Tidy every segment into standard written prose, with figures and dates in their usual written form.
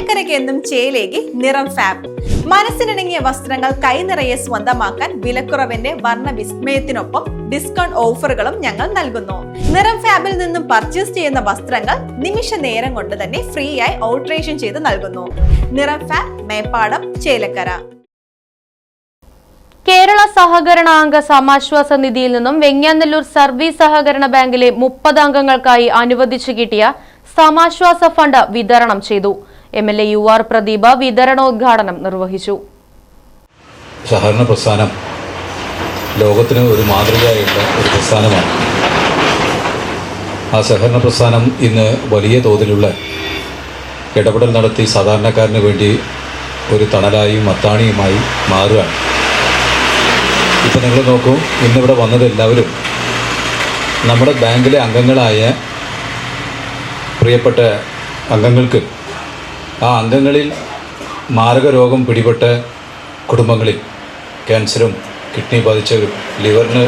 ചേലക്കരയ്ക്ക് എന്നും ചേലേക്ക് നിറം ഫാബ്. മനസ്സിനിണങ്ങിയ വസ്ത്രങ്ങൾ കൈനിറയെ സ്വന്തമാക്കാൻ വിലക്കുറവിന്റെ വർണ്ണ വിസ്മയത്തിനൊപ്പം ഡിസ്കൗണ്ട് ഓഫറുകളും ഞങ്ങൾ നൽകുന്നു. നിറം ഫാബിൽ നിന്നും പർച്ചേസ് ചെയ്യുന്ന വസ്ത്രങ്ങൾ നിമിഷ നേരം കൊണ്ട് തന്നെ ഫ്രീ ആയി ഓൾട്ടറേഷൻ ചെയ്ത് നൽകുന്നു. നിറം ഫാബ്, മേപ്പാടം, ചേലക്കര. കേരള സഹകരണ അംഗ സമാശ്വാസ നിധിയിൽ നിന്നും വെങ്ങാനല്ലൂർ സർവീസ് സഹകരണ ബാങ്കിലെ 30 അംഗങ്ങൾക്കായി അനുവദിച്ചു കിട്ടിയ സമാശ്വാസ ഫണ്ട് വിതരണം ചെയ്തു. MLA UR പ്രദീപ വിതരണോദ്ഘാടനം നിർവഹിച്ചു. സഹകരണ പ്രസ്ഥാനം ലോകത്തിന് ഒരു മാതൃകയായുള്ള ഒരു പ്രസ്ഥാനമാണ്. ആ സഹകരണ പ്രസ്ഥാനം ഇന്ന് വലിയ തോതിലുള്ള ഇടപെടൽ നടത്തി സാധാരണക്കാരന് വേണ്ടി ഒരു തണലായും അത്താണിയുമായി മാറുകയാണ്. ഇപ്പം നിങ്ങൾ നോക്കൂ, ഇന്നിവിടെ വന്നത് എല്ലാവരും നമ്മുടെ ബാങ്കിലെ അംഗങ്ങളായ പ്രിയപ്പെട്ട അംഗങ്ങൾക്ക്, ആ അംഗങ്ങളിൽ മാരക രോഗം പിടിപെട്ട കുടുംബങ്ങളിൽ ക്യാൻസറും കിഡ്നി ബാധിച്ചവരും ലിവറിന്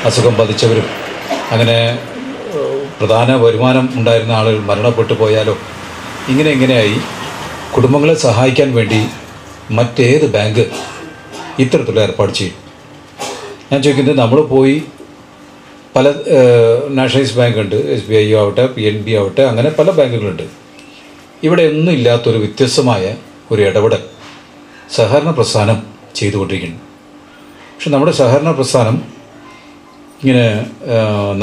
അസുഖം ബാധിച്ചവരും അങ്ങനെ പ്രധാന വരുമാനം ഉണ്ടായിരുന്ന ആളുകൾ മരണപ്പെട്ടു പോയാലോ ഇങ്ങനെയായി കുടുംബങ്ങളെ സഹായിക്കാൻ വേണ്ടി മറ്റേത് ബാങ്ക് ഇത്തരത്തിലുള്ള ഏർപ്പാട് ചെയ്യും? ഞാൻ ചോദിക്കുന്നത്, നമ്മൾ പോയി പല നാഷണലൈസ്ഡ് ബാങ്ക് ഉണ്ട്, SBI ആവട്ടെ, PNB ആവട്ടെ, അങ്ങനെ പല ബാങ്കുകളുണ്ട്. ഇവിടെ ഒന്നും ഇല്ലാത്തൊരു വ്യത്യസ്തമായ ഒരു ഇടപെടൽ സഹകരണ പ്രസ്ഥാനം ചെയ്തുകൊണ്ടിരിക്കുന്നു. പക്ഷെ നമ്മുടെ സഹകരണ പ്രസ്ഥാനം ഇങ്ങനെ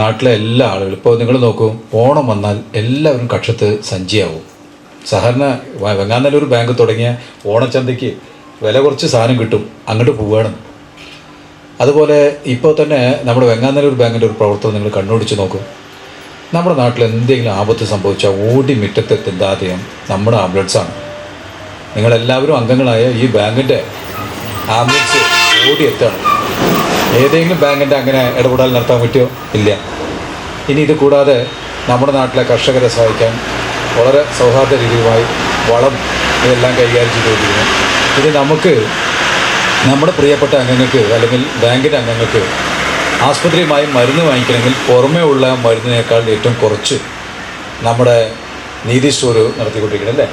നാട്ടിലെ എല്ലാ ആളുകളും, ഇപ്പോൾ നിങ്ങൾ നോക്കൂ, ഓണം വന്നാൽ എല്ലാവരും കക്ഷത്ത് സഞ്ചിയാവും. സഹകരണ വെങ്ങാനല്ലൂർ ബാങ്ക് തുടങ്ങിയ ഓണച്ചന്തയ്ക്ക് വില കുറച്ച് സാധനം കിട്ടും, അങ്ങോട്ട് പോവുകയാണ്. അതുപോലെ ഇപ്പോൾ തന്നെ നമ്മുടെ വെങ്ങാനല്ലൂർ ബാങ്കിൻ്റെ ഒരു പ്രവർത്തനം നിങ്ങൾ കണ്ണോടിച്ച് നോക്കൂ. നമ്മുടെ നാട്ടിൽ എന്തെങ്കിലും ആപത്ത് സംഭവിച്ചാൽ ഓടി മുറ്റത്തെത്തുന്ന ആദ്യം നമ്മുടെ ആംബുലൻസാണ്. നിങ്ങളെല്ലാവരും അംഗങ്ങളായ ഈ ബാങ്കിൻ്റെ ആംബുലൻസ് ഓടിയെത്താണ്. ഏതെങ്കിലും ബാങ്കിൻ്റെ അങ്ങനെ ഇടപെടൽ നടത്താൻ പറ്റുമോ? ഇല്ല. ഇനി ഇത് കൂടാതെ നമ്മുടെ നാട്ടിലെ കർഷകരെ സഹായിക്കാൻ വളരെ സൗഹാർദ്ദ രീതിയുമായി വളം ഇതെല്ലാം കൈകാര്യം ചെയ്തുകൊണ്ടിരിക്കുന്നു. ഇത് നമുക്ക് നമ്മുടെ പ്രിയപ്പെട്ട അംഗങ്ങൾക്ക് അല്ലെങ്കിൽ ബാങ്കിൻ്റെ അംഗങ്ങൾക്ക് ആസ്പത്രിയുമായി മരുന്ന് വാങ്ങിക്കണമെങ്കിൽ പുറമേ ഉള്ള മരുന്നിനേക്കാൾ ഏറ്റവും കുറച്ച് നമ്മുടെ നീതി സ്റ്റോർ നടത്തിക്കൊണ്ടിരിക്കുന്നു, അല്ലേ?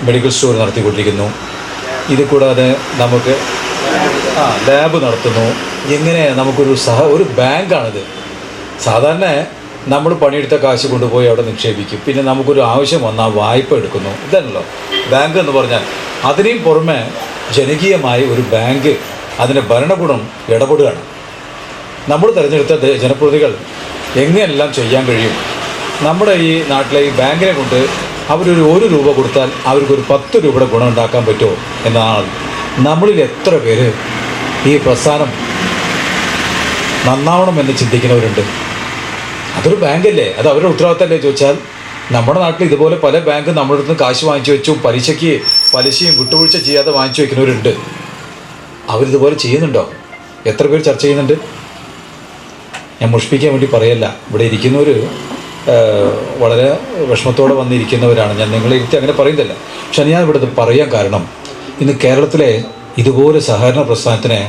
മെഡിക്കൽ സ്റ്റോർ നടത്തിക്കൊണ്ടിരിക്കുന്നു. ഇത് കൂടാതെ നമുക്ക് ലാബ് നടത്തുന്നു. എങ്ങനെ ഒരു ബാങ്കാണിത്. സാധാരണ നമ്മൾ പണിയെടുത്ത കാശ് കൊണ്ടുപോയി അവിടെ നിക്ഷേപിക്കും, പിന്നെ നമുക്കൊരു ആവശ്യം വന്നാൽ വായ്പ എടുക്കുന്നു. ഇതാണല്ലോ ബാങ്ക് എന്ന് പറഞ്ഞാൽ. അതിനെയും പുറമെ ജനകീയമായ ഒരു ബാങ്ക്, അതിൻ്റെ ഭരണകൂടം ഇടപെടുകയാണ്. നമ്മൾ തിരഞ്ഞെടുത്ത ജനപ്രതിനിധികൾ എങ്ങനെയെല്ലാം ചെയ്യാൻ കഴിയും? നമ്മുടെ ഈ നാട്ടിലെ ഈ ബാങ്കിനെ കൊണ്ട് അവരൊരു 1 രൂപ കൊടുത്താൽ അവർക്കൊരു 10 രൂപയുടെ ഗുണം ഉണ്ടാക്കാൻ പറ്റുമോ എന്നതാണ്. നമ്മളിൽ എത്ര പേര് ഈ പ്രസ്ഥാനം നന്നാവണമെന്ന് ചിന്തിക്കുന്നവരുണ്ട്? അതൊരു ബാങ്കല്ലേ, അത് അവരുടെ ഉത്തരവാദിത്തമല്ലേ ചോദിച്ചാൽ, നമ്മുടെ നാട്ടിൽ ഇതുപോലെ പല ബാങ്ക് നമ്മുടെ അടുത്ത് കാശ് വാങ്ങിച്ചു വെച്ചു പലിശയും വിട്ടുവീഴ്ച ചെയ്യാതെ വാങ്ങിച്ചു വയ്ക്കുന്നവരുണ്ട്. അവരിതുപോലെ ചെയ്യുന്നുണ്ടോ? എത്ര പേര് ചർച്ച ചെയ്യുന്നുണ്ട്? ഞാൻ മുഷിപ്പിക്കാൻ വേണ്ടി പറയല്ല. ഇവിടെ ഇരിക്കുന്നവർ വളരെ വിഷമത്തോടെ വന്നിരിക്കുന്നവരാണ്. ഞാൻ നിങ്ങളെ ഇരുത്തി അങ്ങനെ പറയുന്നില്ല. പക്ഷെ ഞാൻ ഇവിടെ പറയാൻ കാരണം, ഇന്ന് കേരളത്തിലെ ഇതുപോലെ സഹകരണ പ്രസ്ഥാനത്തിനെ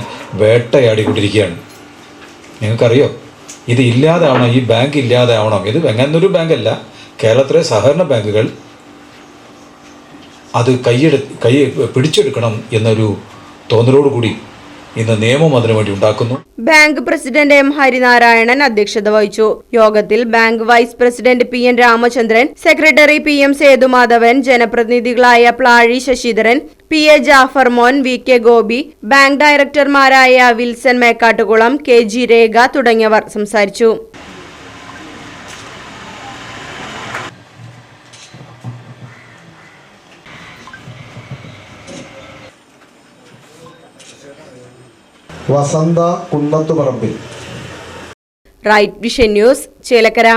വേട്ടയാടിക്കൊണ്ടിരിക്കുകയാണ്. നിങ്ങൾക്കറിയോ, ഇത് ഇല്ലാതാവണം, ഈ ബാങ്ക് ഇല്ലാതാവണം. ഇത് വെങ്ങാനല്ലൂർ ബാങ്കല്ല, കേരളത്തിലെ സഹകരണ ബാങ്കുകൾ അത് പിടിച്ചെടുക്കണം എന്നൊരു തോന്നലോടുകൂടി ഇന്ന് നിയമം അതിനുവേണ്ടി ഉണ്ടാക്കുന്നു. Bank president M. ഹരിനാരായണൻ അധ്യക്ഷത വഹിച്ചു. യോഗത്തിൽ bank vice president PN Ramachandran, secretary PM Sethumadhavan, ജനപ്രതിനിധികളായ Plazhi Sasidharan, PA Jafar Mon, VK Gopi, bank ഡയറക്ടർമാരായ വിൽസൺ മേക്കാട്ടുകുളം, KG രേഖ തുടങ്ങിയവർ സംസാരിച്ചു. Vasantha Kunnathuparambil. Right vision news, Chelakkara.